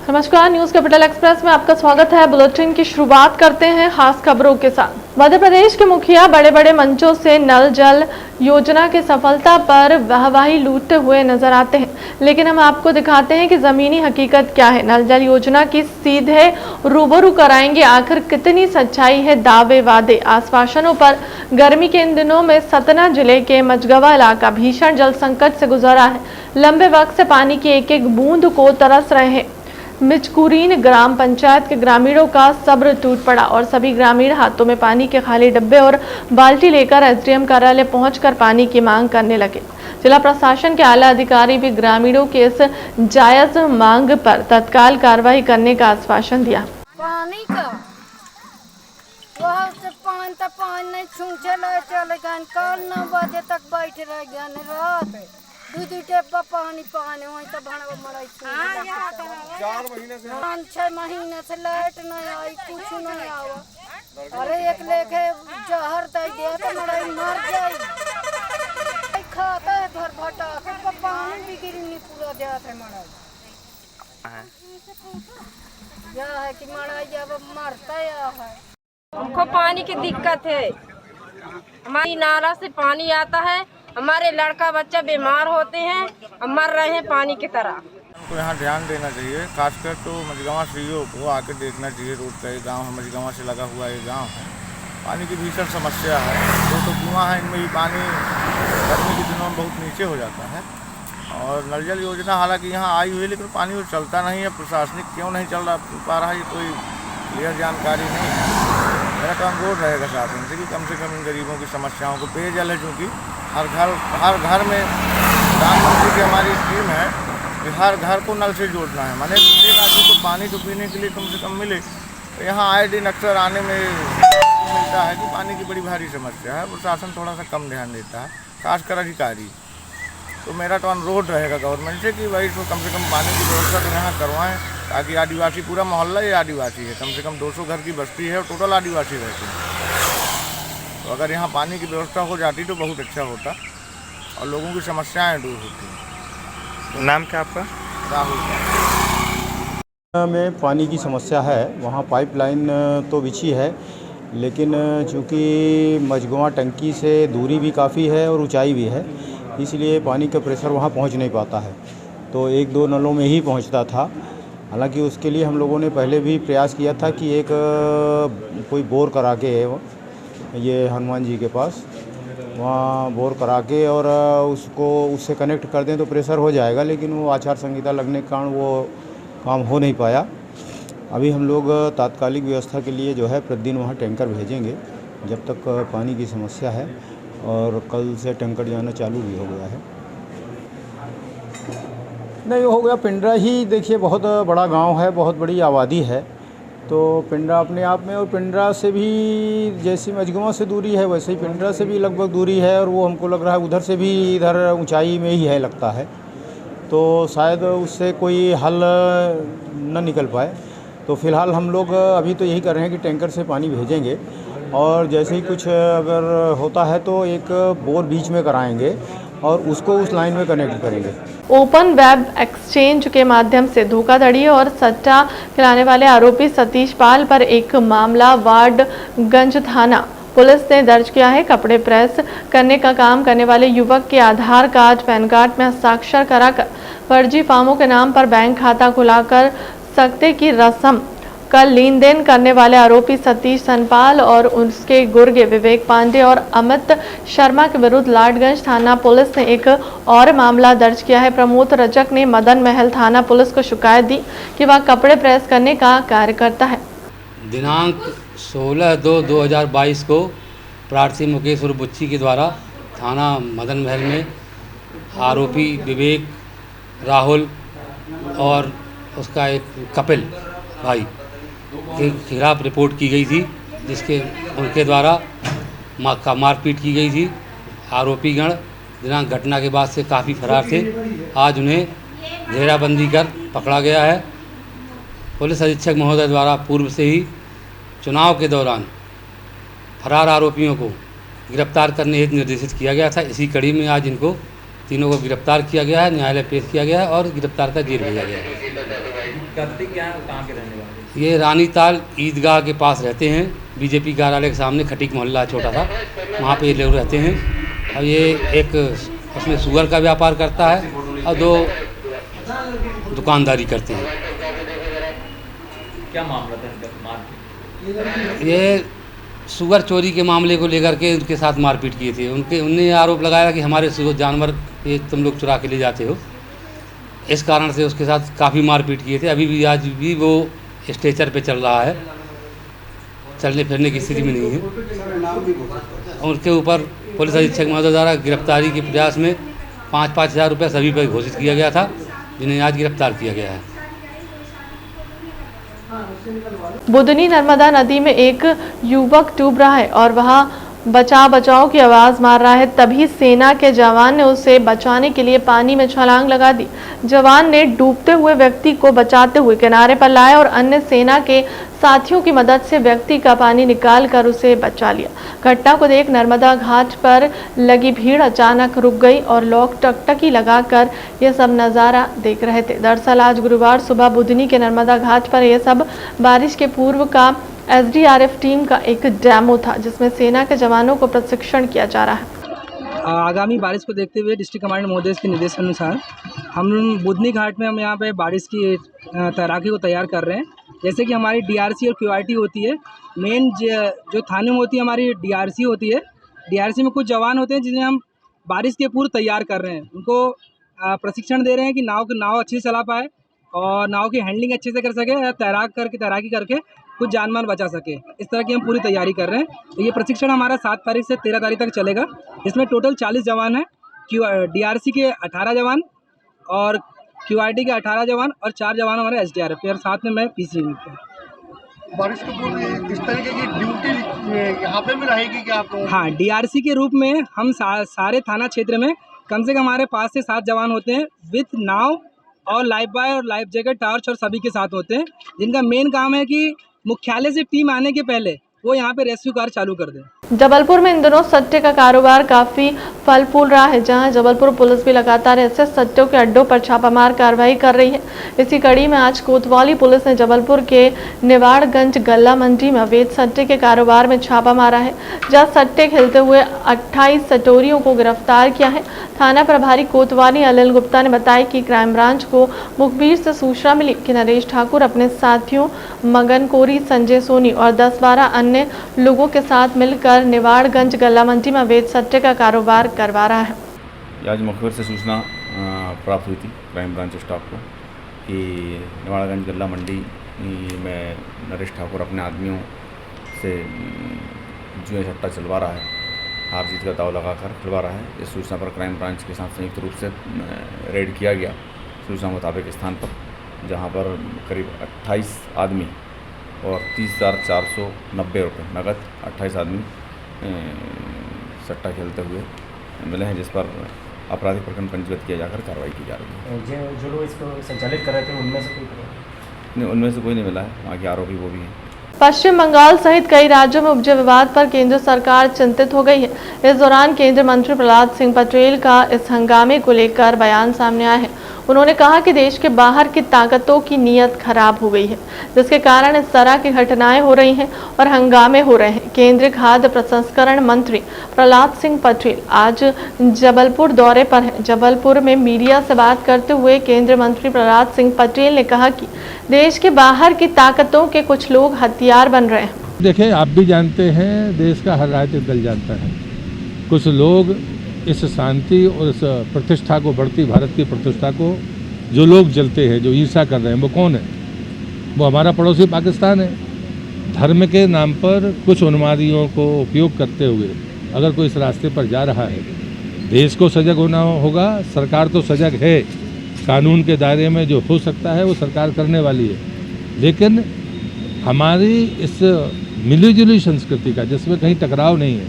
नमस्कार, news capital express में आपका स्वागत है। बुलेटिन की शुरुआत करते हैं खास खबरों के साथ। मध्य प्रदेश के मुखिया बड़े बड़े मंचों से नल जल योजना की सफलता पर वाहवाही लूटते हुए नजर आते हैं, लेकिन हम आपको दिखाते हैं कि जमीनी हकीकत क्या है। नल जल योजना की सीधे रूबरू कराएंगे आखिर कितनी सच्चाई है दावे वादे आश्वासनों पर। गर्मी के इन दिनों में सतना जिले के मझगवा इलाका भीषण जल संकट से गुजरा है। लंबे वक्त से पानी की एक एक बूंद को तरस रहे हैं। मिचकुरीन ग्राम पंचायत के ग्रामीणों का सब्र टूट पड़ा और सभी ग्रामीण हाथों में पानी के खाली डब्बे और बाल्टी लेकर एसडीएम कार्यालय पहुंचकर पानी की मांग करने लगे। जिला प्रशासन के आला अधिकारी भी ग्रामीणों की इस जायज मांग पर तत्काल कार्रवाई करने का आश्वासन दिया। पानी का बहुत से पानी नहीं चले गए। कल 9 बजे तक बैठ रह गए रात दू टेपा पानी वहीं तो भणवा मराई 4 महीने से 5-6 महीने से लाइट नहीं आई, कुछ नहीं आवा। अरे एक लेके जहर दे दिया तो मराई मर जाई। खाता है घर भटा के पानी भी गिरनी पूरा देते है मराई। यह है कि मराई जब मरता है। हमको पानी की दिक्कत है। हमारी नाला से पानी आता है, हमारे लड़का बच्चा बीमार होते हैं, हम मर रहे हैं पानी की तरह। तो यहाँ ध्यान देना चाहिए, खासकर तो मझगवा सीओ को आके देखना चाहिए। रोड का एक गाँव है, मझगवा से लगा हुआ एक गाँव है। पानी की भीषण समस्या है। तो कुआँ है, इनमें भी पानी गर्मी के दिनों में बहुत नीचे हो जाता है। और नल जल योजना हालांकि यहाँ आई हुई है, लेकिन पानी वो चलता नहीं है। प्रशासनिक क्यों नहीं चल पा रहा है, ये कोई क्लियर जानकारी नहीं है। मेरा तो अनुरोध रहेगा शासन से कि कम से कम इन गरीबों की समस्याओं को, पेयजल है चूँकि हर घर में प्रधानमंत्री की हमारी स्कीम है कि हर घर को नल से जोड़ना है। माने एक आदमी को पानी तो पीने के लिए कम से कम मिले। तो यहाँ आए दिन अक्सर आने में मिलता है कि पानी की बड़ी भारी समस्या है। प्रशासन थोड़ा सा कम ध्यान देता है, खासकर अधिकारी। तो मेरा तो अनुरोध रहेगा गवर्नमेंट से कि भाई इसको कम से कम पानी की व्यवस्था तो यहाँ करवाएँ, ताकि आदिवासी, पूरा मोहल्ला ये आदिवासी है, कम से कम 200 घर की बस्ती है और टोटल आदिवासी रहते हैं। तो अगर यहाँ पानी की व्यवस्था हो जाती तो बहुत अच्छा होता और लोगों की समस्याएं दूर होती। नाम क्या आपका? राहुल में पानी की समस्या है। वहाँ पाइपलाइन तो बिछी है, लेकिन चूँकि मझगवा टंकी से दूरी भी काफ़ी है और ऊंचाई भी है, इसलिए पानी का प्रेशर वहाँ पहुँच नहीं पाता है। तो 1-2 नलों में ही पहुँचता था। हालांकि उसके लिए हम लोगों ने पहले भी प्रयास किया था कि एक कोई बोर करा के, ये हनुमान जी के पास वहाँ बोर करा के और उसको उससे कनेक्ट कर दें तो प्रेशर हो जाएगा, लेकिन वो आचार संहिता लगने के कारण वो काम हो नहीं पाया। अभी हम लोग तात्कालिक व्यवस्था के लिए जो है प्रतिदिन वहाँ टैंकर भेजेंगे जब तक पानी की समस्या है, और कल से टैंकर जाना चालू भी हो गया है। नहीं हो गया, पिंडरा ही देखिए बहुत बड़ा गांव है, बहुत बड़ी आबादी है। तो पिंडरा अपने आप में, और पिंडरा से भी जैसी मझगवा से दूरी है वैसे ही पिंडरा से भी लगभग दूरी है, और वो हमको लग रहा है उधर से भी इधर ऊंचाई में ही है लगता है। तो शायद उससे कोई हल न निकल पाए। तो फ़िलहाल हम लोग अभी तो यही कर रहे हैं कि टैंकर से पानी भेजेंगे, और जैसे ही कुछ अगर होता है तो एक बोर बीच में कराएंगे और उसको उस लाइन में कनेक्ट करेंगे। ओपन वेब एक्सचेंज के माध्यम से धोखाधड़ी और सट्टा खिलाने वाले आरोपी सतीश पाल पर एक मामला वार्डगंज थाना पुलिस ने दर्ज किया है। कपड़े प्रेस करने का काम करने वाले युवक के आधार कार्ड, पैन कार्ड में हस्ताक्षर कराकर फर्जी फार्मों के नाम पर बैंक खाता खुलाकर सकते की रस्म कल लेन देन करने वाले आरोपी सतीश सनपाल और उसके गुर्गे विवेक पांडे और अमित शर्मा के विरुद्ध लाडगंज थाना पुलिस ने एक और मामला दर्ज किया है। प्रमोद रजक ने मदन महल थाना पुलिस को शिकायत दी कि वह कपड़े प्रेस करने का कार्य करता है। दिनांक 16/2/2022 को प्रार्थी मुकेश और बुच्ची के द्वारा थाना मदन महल में आरोपी विवेक, राहुल और उसका एक कपिल भाई के खिलाफ रिपोर्ट की गई थी, जिसके उनके द्वारा मारपीट की गई थी। आरोपीगण दिनांक घटना के बाद से काफ़ी फरार थे। आज उन्हें घेराबंदी कर पकड़ा गया है। पुलिस अधीक्षक महोदय द्वारा पूर्व से ही चुनाव के दौरान फरार आरोपियों को गिरफ्तार करने हेतु निर्देशित किया गया था। इसी कड़ी में आज इनको तीनों को गिरफ्तार किया गया है, न्यायालय पेश किया गया है और गिरफ्तार कर जेल भेजा गया है। करते क्या है, कहाँ के रहने वाले? ये रानीताल ईदगाह के पास रहते हैं, बीजेपी कार्यालय के सामने खटीक मोहल्ला छोटा सा, वहाँ पे ये लोग रहते हैं। और ये एक उसमें शुगर का व्यापार करता है और 2 दुकानदारी करते हैं। क्या मामला था इनका मारपीट? ये शुगर चोरी के मामले को लेकर के उनके साथ मारपीट किए थे। उनने आरोप लगाया कि हमारे जानवर ये तुम लोग चुरा के ले जाते हो, इस कारण से उसके साथ काफ़ी मारपीट किए थे। अभी भी आज भी वो स्ट्रेचर पे चल रहा है, चलने फिरने की स्थिति में नहीं है। उनके ऊपर पुलिस अधीक्षक महोदय द्वारा गिरफ्तारी के प्रयास में 5-5 हज़ार रुपये सभी पर घोषित किया गया था, जिन्हें आज गिरफ्तार किया गया है। बुधनी नर्मदा नदी में एक युवक डूब रहा है और वह बचाओ की आवाज मार रहा है। तभी सेना के जवान ने उसे बचाने के लिए पानी में छलांग लगा दी। जवान ने डूबते हुए व्यक्ति को बचाते हुए किनारे पर लाया और अन्य सेना के साथियों की मदद से व्यक्ति का पानी निकालकर उसे बचा लिया। घटना को देख नर्मदा घाट पर लगी भीड़ अचानक रुक गई और लोग टकटकी लगाकर यह सब नज़ारा देख रहे थे। दरअसल आज गुरुवार सुबह बुधनी के नर्मदा घाट पर यह सब बारिश के पूर्व का SDRF टीम का एक डेमो था, जिसमें सेना के जवानों को प्रशिक्षण किया जा रहा है। आगामी बारिश को देखते हुए डिस्ट्रिक्ट कमांड महोदय के निर्देश अनुसार हम बुधनी घाट में हम यहाँ पे बारिश की तैराकी को तैयार कर रहे हैं। जैसे कि हमारी DRC और QRT होती है, मेन जो थाने में होती है हमारी DRC होती है। DRC में कुछ जवान होते हैं जिन्हें हम बारिश के पूर्व तैयार कर रहे हैं। उनको प्रशिक्षण दे रहे हैं कि नाव अच्छे से चला पाए और नाव की हैंडलिंग अच्छे से कर सके, तैराकी करके कुछ जान माल बचा सके। इस तरह की हम पूरी तैयारी कर रहे हैं। तो ये प्रशिक्षण हमारा 7 तारीख से 13 तारीख तक चलेगा। इसमें टोटल 40 जवान हैं, DRC के 18 जवान और QRT के 18 जवान और 4 जवान हमारे SDRF के, और साथ में मैं PC में। बारिश के पूर्व इस तरीके की ड्यूटी यहाँ पे भी रहेगी क्या आप लोगों? हाँ, DRC के रूप में हम सारे थाना क्षेत्र में कम से कम हमारे 5 से 7 जवान होते हैं विथ नाव और लाइफ बॉय और लाइफ जैकेट, टॉर्च और सभी के साथ होते हैं, जिनका मेन काम है कि मुख्यालय से टीम आने के पहले वो यहाँ पे रेस्क्यू कार्य चालू कर दें। जबलपुर में इन दिनों सट्टे का कारोबार काफी फल फूल रहा है, जहां जबलपुर पुलिस भी लगातार ऐसे सट्टों के अड्डों पर छापामार कार्रवाई कर रही है। इसी कड़ी में आज कोतवाली पुलिस ने जबलपुर के निवाड़गंज गल्ला मंडी में अवैध सट्टे के कारोबार में छापा मारा है, जहां सट्टे खेलते हुए 28 सटोरियों को गिरफ्तार किया है। थाना प्रभारी कोतवाली अनिल गुप्ता ने बताया कि क्राइम ब्रांच को मुखबिर से सूचना मिली कि नरेश ठाकुर अपने साथियों मगन कोरी, संजय सोनी और 10-12 अन्य लोगों के साथ मिलकर निवाड़गंज गल्ला मंडी में अवैध सट्टे का कारोबार करवा रहा है। आज मुखबिर से सूचना प्राप्त हुई थी क्राइम ब्रांच स्टाफ को कि निवाड़गंज गल्ला मंडी में नरेश ठाकुर अपने आदमियों से जुए सट्टा चलवा रहा है, हार जीत का दाव लगाकर खिलवा रहा है। इस सूचना पर क्राइम ब्रांच के साथ संयुक्त रूप से रेड किया गया सूचना मुताबिक स्थान पर, जहां पर करीब 28 आदमी और 30,490 रुपये नगद 28 आदमी सट्टा खेलते हुए मिले हैं, जिस पर आपराधिक प्रकरण पंजीबद्ध किया जाकर कार्रवाई की जा रही है। जो लोग इसको संचालित कर रहे थे उनमें से कोई नहीं, उनमें से कोई नहीं मिला है, वहाँ के आरोपी वो भी हैं। पश्चिम बंगाल सहित कई राज्यों में उपजे विवाद पर केंद्र सरकार चिंतित हो गई है। इस दौरान केंद्रीय मंत्री प्रहलाद सिंह पटेल का इस हंगामे को लेकर बयान सामने आया है। उन्होंने कहा कि देश के बाहर की ताकतों की नीयत खराब हो गई है, जिसके कारण इस तरह की घटनाएं हो रही हैं और हंगामे हो रहे हैं। केंद्रीय खाद्य प्रसंस्करण मंत्री प्रहलाद सिंह पटेल आज जबलपुर दौरे पर हैं। जबलपुर में मीडिया से बात करते हुए केंद्रीय मंत्री प्रहलाद सिंह पटेल ने कहा कि देश के बाहर की ताकतों के कुछ लोग हथियार बन रहे हैं। देखिए, आप भी जानते हैं, देश का हर राजनीतिक दल जानता है, कुछ लोग इस शांति और इस प्रतिष्ठा को, बढ़ती भारत की प्रतिष्ठा को जो लोग जलते हैं, जो ईर्ष्या कर रहे हैं, वो कौन है? वो हमारा पड़ोसी पाकिस्तान है। धर्म के नाम पर कुछ उन्मादियों को उपयोग करते हुए अगर कोई इस रास्ते पर जा रहा है, देश को सजग होना होगा। सरकार तो सजग है, कानून के दायरे में जो हो सकता है वो सरकार करने वाली है, लेकिन हमारी इस मिलीजुली संस्कृति का, जिसमें कहीं टकराव नहीं है,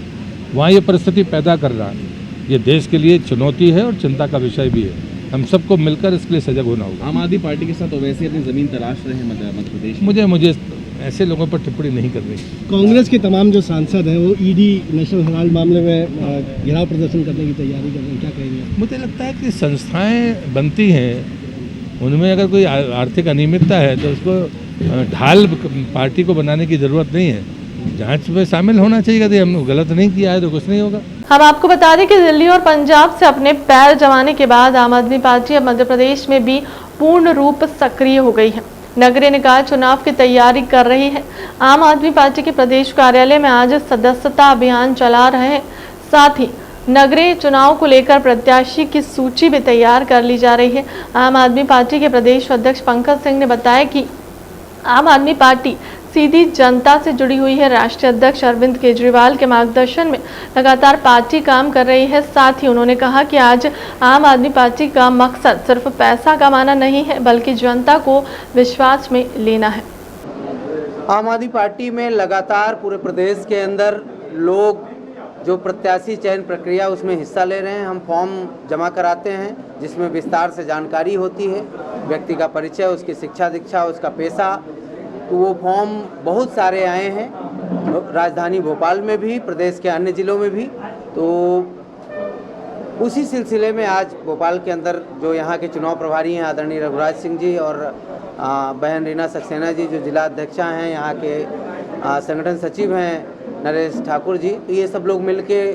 वहाँ ये परिस्थिति पैदा कर रहा है। ये देश के लिए चुनौती है और चिंता का विषय भी है। हम सबको मिलकर इसके लिए सजग होना होगा। आम आदमी पार्टी के साथ वैसे अपनी ज़मीन तलाश रहे हैं मध्य प्रदेश। मुझे ऐसे लोगों पर टिप्पणी नहीं करनी। कांग्रेस के तमाम जो सांसद हैं वो ईडी नेशनल हेराल्ड मामले में घेराव प्रदर्शन करने की तैयारी कर रहे हैं, क्या कहेंगे? मुझे लगता है कि संस्थाएं बनती हैं, उनमें अगर कोई आर्थिक अनियमितता है तो उसको ढाल पार्टी को बनाने की ज़रूरत नहीं है, जांच में शामिल होना चाहिए। यदि हम गलत नहीं किया है तो कुछ नहीं होगा। हम आपको बता दें कि दिल्ली और पंजाब से अपने पैर जमाने के बाद आम आदमी पार्टी अब मध्य प्रदेश में भी पूर्ण रूप सक्रिय हो गई है। नगरीय निकाय चुनाव की तैयारी कर रही है। आम आदमी पार्टी के प्रदेश कार्यालय में आज सदस्यता अभियान चला रहे हैं। साथ ही नगरीय चुनाव को लेकर प्रत्याशी की सूची भी तैयार कर ली जा रही है। आम आदमी पार्टी के प्रदेश अध्यक्ष पंकज सिंह ने बताया कि आम आदमी पार्टी सीधी जनता से जुड़ी हुई है। राष्ट्रीय अध्यक्ष अरविंद केजरीवाल के मार्गदर्शन में लगातार पार्टी काम कर रही है। साथ ही उन्होंने कहा कि आज आम आदमी पार्टी का मकसद सिर्फ पैसा कमाना नहीं है, बल्कि जनता को विश्वास में लेना है। आम आदमी पार्टी में लगातार पूरे प्रदेश के अंदर लोग जो प्रत्याशी चयन प्रक्रिया उसमें हिस्सा ले रहे हैं। हम फॉर्म जमा कराते हैं जिसमें विस्तार से जानकारी होती है, व्यक्ति का परिचय, उसकी शिक्षा दीक्षा, उसका पेशा। तो वो फॉर्म बहुत सारे आए हैं, राजधानी भोपाल में भी, प्रदेश के अन्य ज़िलों में भी। तो उसी सिलसिले में आज भोपाल के अंदर जो यहाँ के चुनाव प्रभारी हैं आदरणीय रघुराज सिंह जी और बहन रीना सक्सेना जी जो जिला अध्यक्षा हैं, यहाँ के संगठन सचिव हैं नरेश ठाकुर जी, तो ये सब लोग मिलके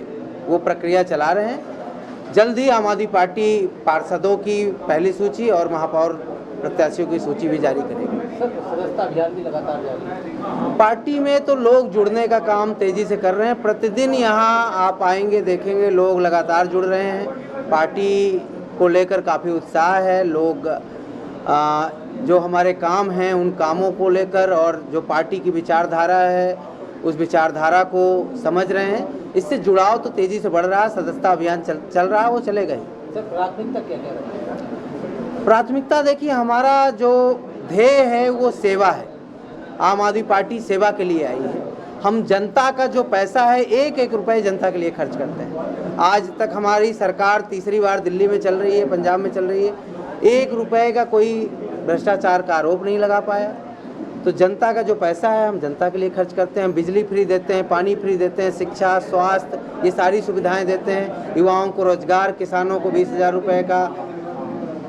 वो प्रक्रिया चला रहे हैं। जल्द ही आम आदमी पार्टी पार्षदों की पहली सूची और महापौर प्रत्याशियों की सूची भी जारी करेगी। सदस्यता अभियान भी लगातार जारी है। पार्टी में तो लोग जुड़ने का काम तेजी से कर रहे हैं। प्रतिदिन यहाँ आप आएंगे, देखेंगे लोग लगातार जुड़ रहे हैं। पार्टी को लेकर काफ़ी उत्साह है। लोग जो हमारे काम हैं उन कामों को लेकर और जो पार्टी की विचारधारा है उस विचारधारा को समझ रहे हैं। इससे जुड़ाव तो तेजी से बढ़ रहा है। सदस्यता अभियान चल रहा है, वो चलेगा ही। सर, प्राथमिकता क्या कह रहे हैं? प्राथमिकता देखिए, हमारा जो ध्येय है वो सेवा है। आम आदमी पार्टी सेवा के लिए आई है। हम जनता का जो पैसा है एक एक रुपये जनता के लिए खर्च करते हैं। आज तक हमारी सरकार तीसरी बार दिल्ली में चल रही है, पंजाब में चल रही है, एक रुपये का कोई भ्रष्टाचार का आरोप नहीं लगा पाया। तो जनता का जो पैसा है हम जनता के लिए खर्च करते हैं। हम बिजली फ्री देते हैं, पानी फ्री देते हैं, शिक्षा, स्वास्थ्य, ये सारी सुविधाएं देते हैं। युवाओं को रोजगार, किसानों को 20,000 रुपये का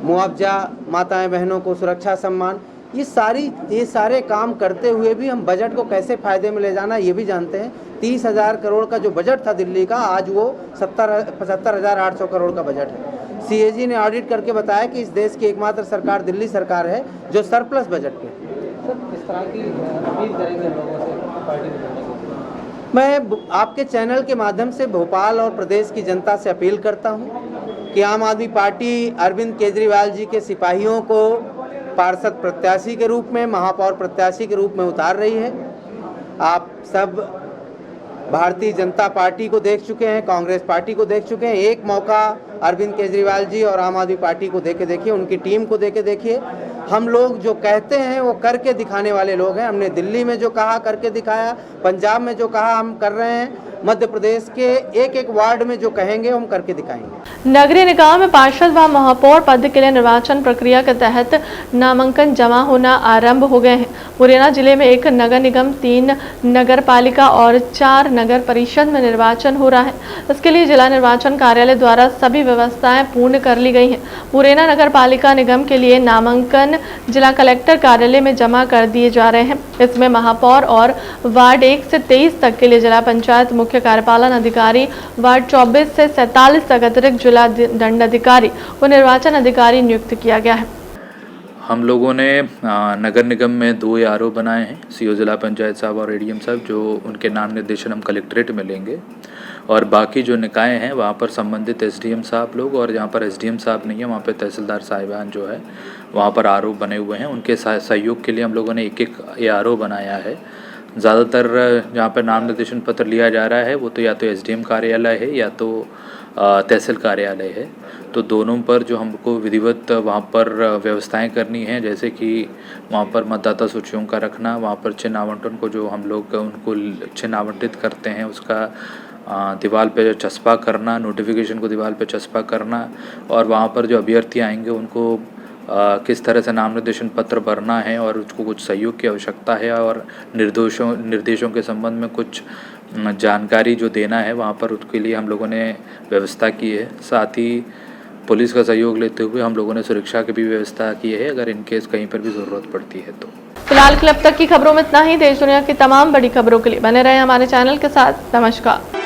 मुआवजा, माताएं बहनों को सुरक्षा सम्मान, ये सारे काम करते हुए भी हम बजट को कैसे फ़ायदे में ले जाना ये भी जानते हैं। 30,000 करोड़ का जो बजट था दिल्ली का, आज वो 75,800 करोड़ का बजट है। CAG ने ऑडिट करके बताया कि इस देश की एकमात्र सरकार दिल्ली सरकार है जो सरप्लस बजट पे। सर, किस तरह की अपील करेंगे लोगों से पार्टी में जुड़ने की? मैं आपके चैनल के माध्यम से भोपाल और प्रदेश की जनता से अपील करता हूँ कि आम आदमी पार्टी अरविंद केजरीवाल जी के सिपाहियों को पार्षद प्रत्याशी के रूप में, महापौर प्रत्याशी के रूप में उतार रही है। आप सब भारतीय जनता पार्टी को देख चुके हैं, कांग्रेस पार्टी को देख चुके हैं। एक मौका अरविंद केजरीवाल जी और आम आदमी पार्टी को देके देखिए, उनकी टीम को देके देखिए। हम लोग जो कहते हैं वो करके दिखाने वाले लोग हैं। हमने दिल्ली में जो कहा करके दिखाया, पंजाब में जो कहा हम कर रहे हैं, मध्य प्रदेश के एक एक वार्ड में जो कहेंगे हम करके दिखाएंगे। नगरीय निकाय में पार्षद व महापौर पद के लिए निर्वाचन प्रक्रिया के तहत नामांकन जमा होना आरंभ हो गए हैं। मुरैना जिले में 1 नगर निगम, 3 नगर पालिका और 4 नगर परिषद में निर्वाचन हो रहा है। इसके लिए जिला निर्वाचन कार्यालय द्वारा सभी व्यवस्थाएं पूर्ण कर ली गई हैं। मुरैना नगर पालिका निगम के लिए नामांकन जिला कलेक्टर कार्यालय में जमा कर दिए जा रहे हैं। इसमें महापौर और वार्ड 1 से 23 तक के लिए जिला पंचायत मुख्य कार्यपालन अधिकारी, वार्ड 24 से 47 तक अतिरिक्त जिला दंडाधिकारी को निर्वाचन अधिकारी नियुक्त किया गया है। हम लोगों ने नगर निगम में 2 ARO बनाए हैं, CO जिला पंचायत साहब और ADM साहब, जो उनके नाम निर्देशन हम कलेक्ट्रेट में लेंगे। और बाकी जो निकाय हैं वहाँ पर संबंधित SDM साहब लोग, और जहाँ पर SDM साहब नहीं है वहाँ पर तहसीलदार साहिबान जो है वहाँ पर ARO बने हुए हैं। उनके सहयोग के लिए हम लोगों ने एक ARO बनाया है। ज़्यादातर जहाँ पर नाम निर्देशन पत्र लिया जा रहा है वो तो या तो SDM कार्यालय है या तो तहसील कार्यालय है। तो दोनों पर जो हमको विधिवत वहाँ पर व्यवस्थाएं करनी है, जैसे कि वहाँ पर मतदाता सूचियों का रखना, वहाँ पर चिन्ह आवंटन को जो हम लोग उनको चिन्ह आवंटित करते हैं उसका दीवार पे चस्पा करना, नोटिफिकेशन को दीवार पे चस्पा करना, और वहाँ पर जो अभ्यर्थी आएंगे उनको किस तरह से नाम निर्देशन पत्र भरना है और उसको कुछ सहयोग की आवश्यकता है और निर्देशों के संबंध में कुछ जानकारी जो देना है वहाँ पर उसके लिए हम लोगों ने व्यवस्था की है। साथ ही पुलिस का सहयोग लेते हुए हम लोगों ने सुरक्षा की भी व्यवस्था की है अगर इनकेस कहीं पर भी ज़रूरत पड़ती है तो। फिलहाल क्लब तक की खबरों में इतना ही। देश दुनिया की तमाम बड़ी खबरों के लिए बने रहे हमारे चैनल के साथ। नमस्कार।